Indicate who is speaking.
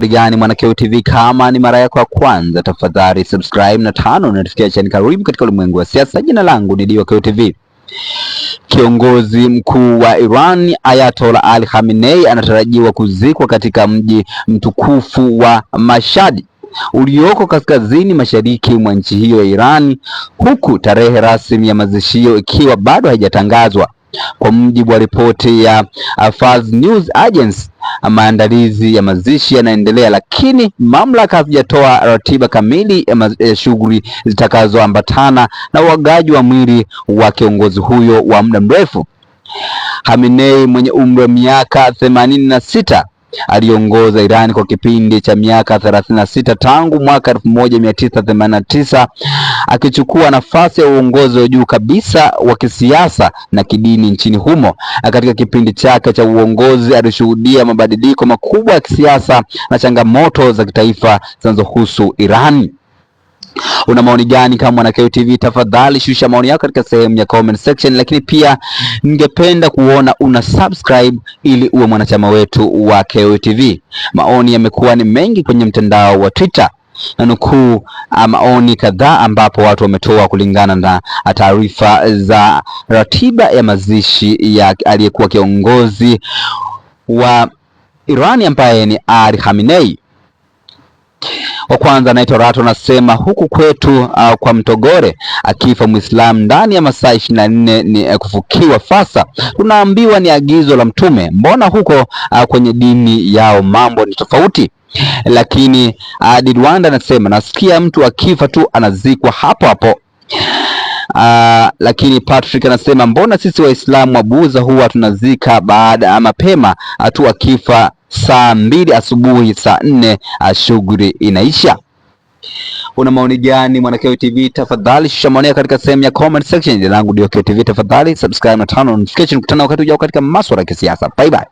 Speaker 1: gani Mwanakeo TV? Kama ni mara yako ya kwanza, tafadhali subscribe na tano notification. Karibu katika ulimwengu wa siasa. Jina langu ni Mwanakeo TV. Kiongozi mkuu wa Iran Ayatollah Ali Khamenei anatarajiwa kuzikwa katika mji mtukufu wa Mashhad ulioko kaskazini mashariki mwa nchi hiyo ya Iran, huku tarehe rasmi ya mazishi ikiwa bado haijatangazwa. Kwa mujibu wa ripoti ya Fars News Agency, maandalizi ya mazishi yanaendelea, lakini mamlaka hazijatoa ratiba kamili ya shughuli zitakazoambatana na uagaji wa mwili wa kiongozi huyo wa muda mrefu. Khamenei mwenye umri wa miaka 86 aliongoza Iran kwa kipindi cha miaka 36 tangu mwaka 1989, akichukua nafasi ya uongozi wa juu kabisa wa kisiasa na kidini nchini humo. Katika kipindi chake cha uongozi alishuhudia mabadiliko makubwa ya kisiasa na changamoto za kitaifa zinazohusu Iran. Una maoni gani kama Mwanakeo TV? Tafadhali shusha maoni yako katika sehemu ya comment section, lakini pia ningependa kuona una subscribe ili uwe mwanachama wetu wa Keo TV. Maoni yamekuwa ni mengi kwenye mtandao wa Twitter, na nukuu maoni kadhaa ambapo watu wametoa kulingana na taarifa za ratiba ya mazishi ya aliyekuwa kiongozi wa Iran ambaye ni Ali Khamenei. Wa kwanza anaitwa Rato, nasema huku kwetu kwa Mtogore akifa Muislamu ndani ya masaa 24 ni kufukiwa fasa. Tunaambiwa ni agizo la Mtume, mbona huko kwenye dini yao mambo ni tofauti? Lakini Didwanda anasema nasikia mtu akifa tu anazikwa hapo hapo. Lakini Patrick anasema mbona sisi Waislamu wa Buza huwa tunazika baada mapema tu, akifa saa 2 asubuhi, saa 4 shughuli inaisha. Una maoni gani Mwanakeo TV? Tafadhali shusha maoni katika sehemu ya comment section. Jina langu ndio Keo TV. Tafadhali subscribe na turn on notification kutana wakati ujao katika masuala ya kisiasa. Bye bye.